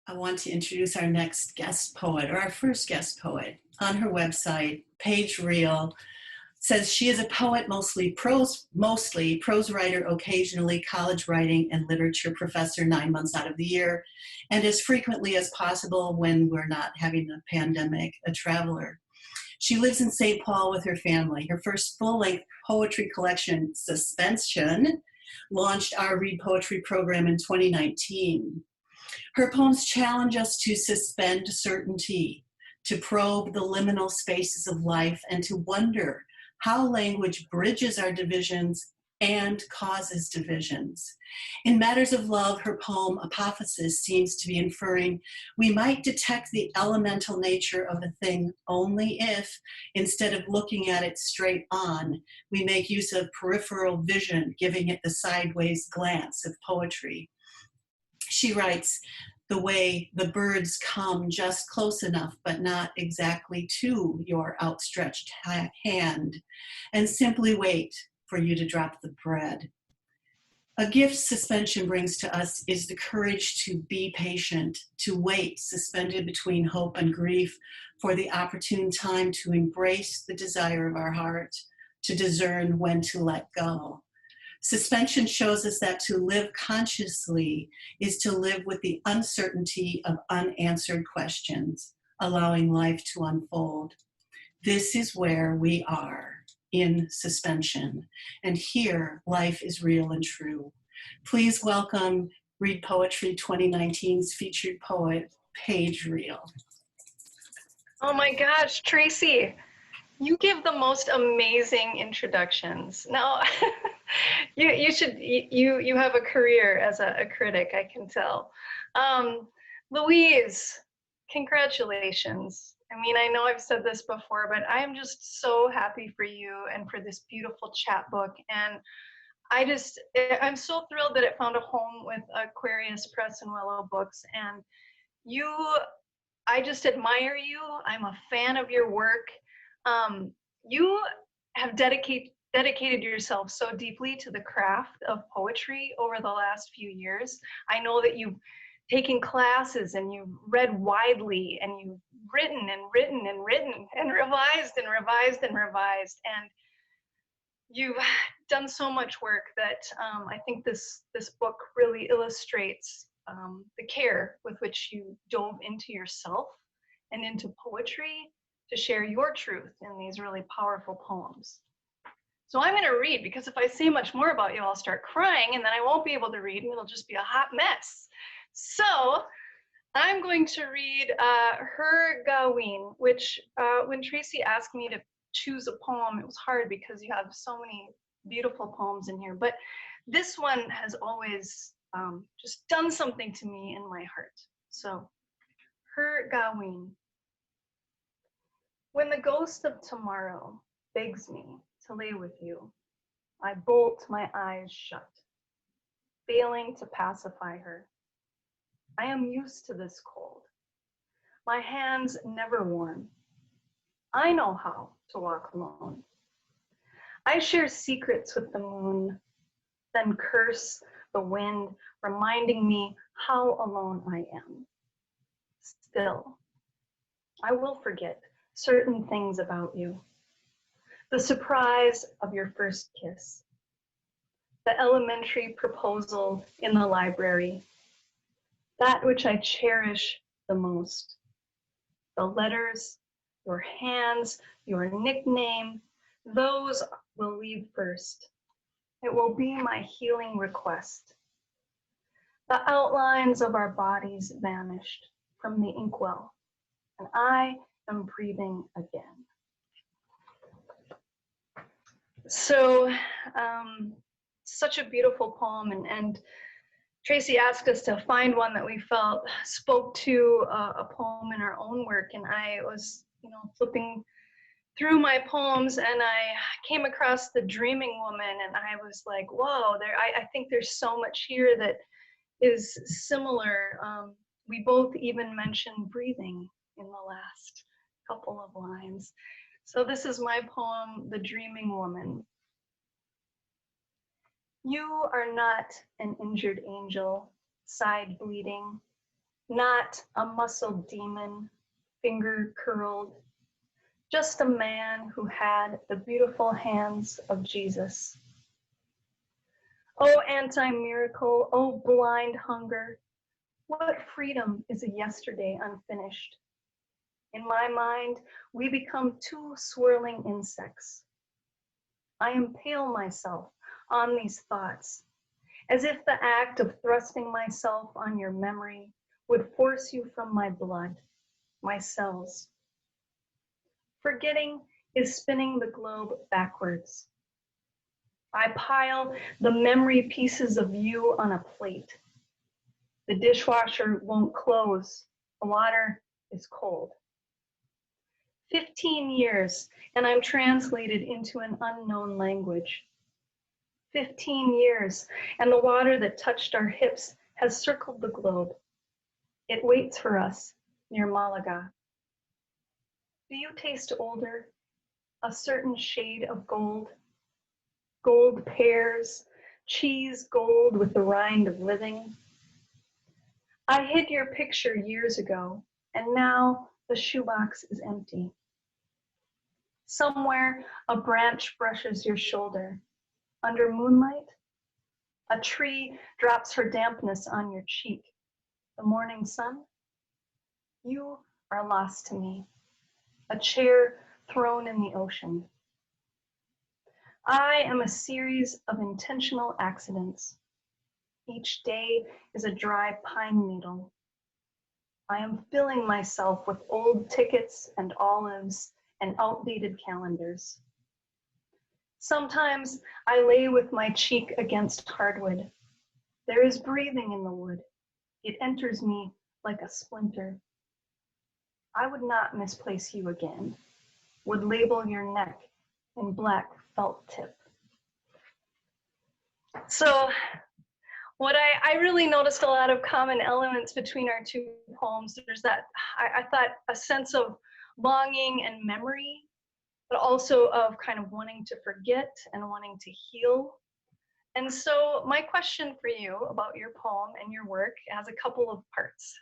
I want to introduce our next guest poet, or our first guest poet. On her website, Paige Riehl says she is a poet, mostly prose writer, occasionally college writing and literature professor 9 months out of the year, and as frequently as possible when we're not having a pandemic, a traveler. She lives in St. Paul with her family. Her first full-length poetry collection, Suspension, launched our Read Poetry program in 2019. Her poems challenge us to suspend certainty, to probe the liminal spaces of life, and to wonder how language bridges our divisions and causes divisions. In matters of love, her poem Apophysis seems to be inferring we might detect the elemental nature of a thing only if, instead of looking at it straight on, we make use of peripheral vision, giving it the sideways glance of poetry. She writes, the way the birds come just close enough, but not exactly to your outstretched hand, and simply wait for you to drop the bread. A gift suspension brings to us is the courage to be patient, to wait, suspended between hope and grief, for the opportune time to embrace the desire of our heart, to discern when to let go. Suspension shows us that to live consciously is to live with the uncertainty of unanswered questions, allowing life to unfold. This is where we are, in suspension, and here life is real and true. Please welcome Read Poetry 2019's featured poet, Paige Riehl. Oh my gosh, Tracy, you give the most amazing introductions. Now, you have a career as a critic, I can tell. Louise, congratulations. I mean, I know I've said this before, but I am just so happy for you and for this beautiful chapbook. And I'm so thrilled that it found a home with Aquarius Press and Willow Books. And I just admire you. I'm a fan of your work. You have dedicated yourself so deeply to the craft of poetry over the last few years. I know that you've taken classes and you've read widely and you've written and written and written and revised and revised and revised. And you've done so much work that I think this book really illustrates the care with which you dove into yourself and into poetry to share your truth in these really powerful poems. So I'm going to read, because if I say much more about you, I'll start crying and then I won't be able to read and it'll just be a hot mess. So I'm going to read her Gauwin, which when Tracy asked me to choose a poem, it was hard because you have so many beautiful poems in here. But this one has always just done something to me in my heart. So her Gauwin. When the ghost of tomorrow begs me to lay with you, I bolt my eyes shut, failing to pacify her. I am used to this cold, my hands never warm. I know how to walk alone. I share secrets with the moon, then curse the wind, reminding me how alone I am. Still, I will forget certain things about you. The surprise of your first kiss, the elementary proposal in the library, that which I cherish the most, the letters, your hands, your nickname, those will leave first. It will be my healing request. The outlines of our bodies vanished from the inkwell, and I am breathing again. So, such a beautiful poem, and Tracy asked us to find one that we felt spoke to a poem in our own work, and I was, flipping through my poems, and I came across The Dreaming Woman, and I was like, whoa, I think there's so much here that is similar. We both even mentioned breathing in the last couple of lines. So this is my poem, The Dreaming Woman. You are not an injured angel, side bleeding. not a muscled demon, finger curled, just a man who had the beautiful hands of Jesus. Oh, anti-miracle, oh, blind hunger, what freedom is a yesterday unfinished? In my mind, we become two swirling insects. I impale myself on these thoughts, as if the act of thrusting myself on your memory would force you from my blood, my cells. Forgetting is spinning the globe backwards. I pile the memory pieces of you on a plate. The dishwasher won't close. The water is cold. 15 years, and I'm translated into an unknown language. 15 years, and the water that touched our hips has circled the globe. It waits for us near Malaga. Do you taste older? A certain shade of gold? Gold pears, cheese gold with the rind of living. I hid your picture years ago, and now the shoebox is empty. Somewhere a branch brushes your shoulder. Under moonlight, a tree drops her dampness on your cheek. The morning sun, you are lost to me. A chair thrown in the ocean. I am a series of intentional accidents. Each day is a dry pine needle. I am filling myself with old tickets and olives and outdated calendars. Sometimes I lay with my cheek against hardwood. There is breathing in the wood. It enters me like a splinter. I would not misplace you again, would label your neck in black felt tip. So what I really noticed a lot of common elements between our two poems. There's that, I thought, a sense of longing and memory, but also of kind of wanting to forget and wanting to heal. And so my question for you about your poem and your work has a couple of parts.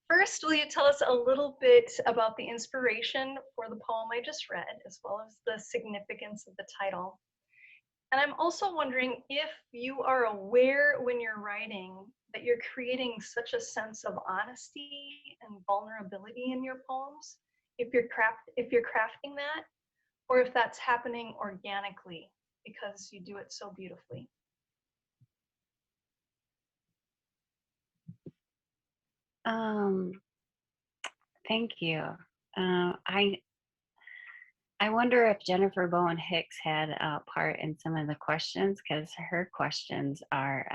First, will you tell us a little bit about the inspiration for the poem I just read, as well as the significance of the title? And I'm also wondering if you are aware when you're writing that you're creating such a sense of honesty and vulnerability in your poems, if you're crafting that, or if that's happening organically because you do it so beautifully. Thank you. I wonder if Jennifer Bowen Hicks had a part in some of the questions, because her questions are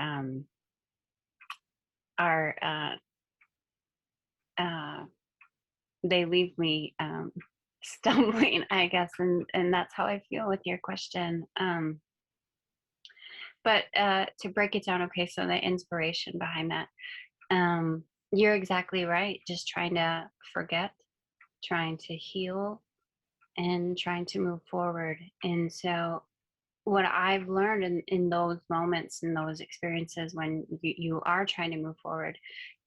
they leave me stumbling, I guess, and that's how I feel with your question. But to break it down, okay, so the inspiration behind that, you're exactly right. Just trying to forget, trying to heal, and trying to move forward. And so what I've learned in those moments, in those experiences when you are trying to move forward,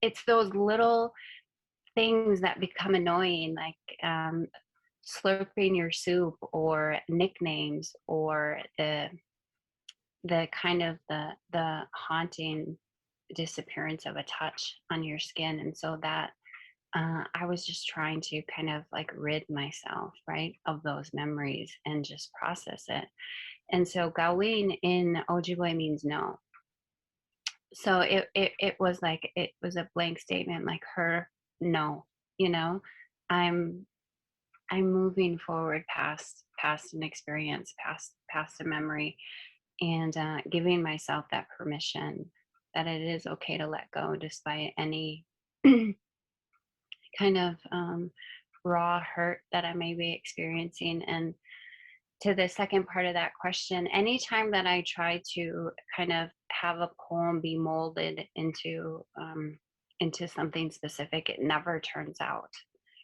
it's those little things that become annoying, like slurping your soup, or nicknames, or the kind of the haunting disappearance of a touch on your skin. And so that I was just trying to kind of like rid myself, right, of those memories and just process it. And so Gauwin in Ojibway means no. So it was like, it was a blank statement, like her no, you know, I'm moving forward past an experience, past a memory, and giving myself that permission that it is okay to let go despite any kind of raw hurt that I may be experiencing. And to the second part of that question, anytime that I try to kind of have a poem be molded into something specific, it never turns out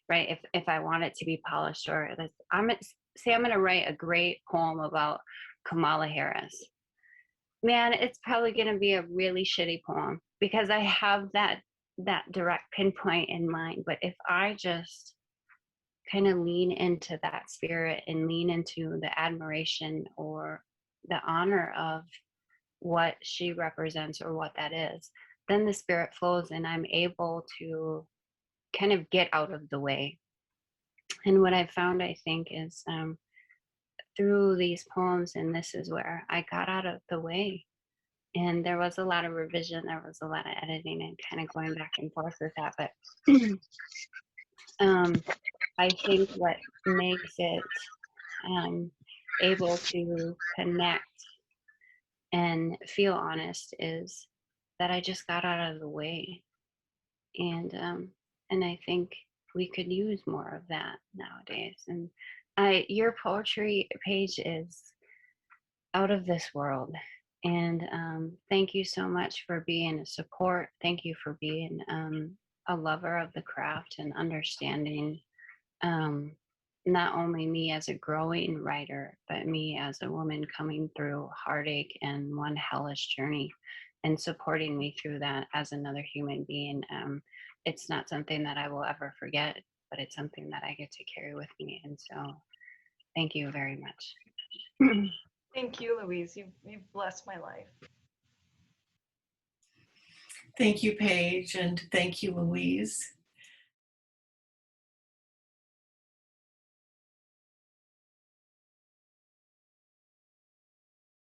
right. If I want it to be polished, or I'm going to write a great poem about Kamala Harris, man, it's probably going to be a really shitty poem, because I have that that direct pinpoint in mind, but if I just kind of lean into that spirit and lean into the admiration or the honor of what she represents or what that is, then the spirit flows and I'm able to kind of get out of the way. And what I found, I think, is through these poems, and this is where I got out of the way. And there was a lot of revision, there was a lot of editing and kind of going back and forth with that. But I think what makes it able to connect and feel honest is that I just got out of the way. And I think we could use more of that nowadays. And your poetry, Paige, is out of this world. And thank you so much for being a support. Thank you for being a lover of the craft and understanding not only me as a growing writer, but me as a woman coming through heartache and one hellish journey, and supporting me through that as another human being. It's not something that I will ever forget, but it's something that I get to carry with me. And so thank you very much. Thank you, Louise. You've blessed my life. Thank you, Paige, and thank you, Louise.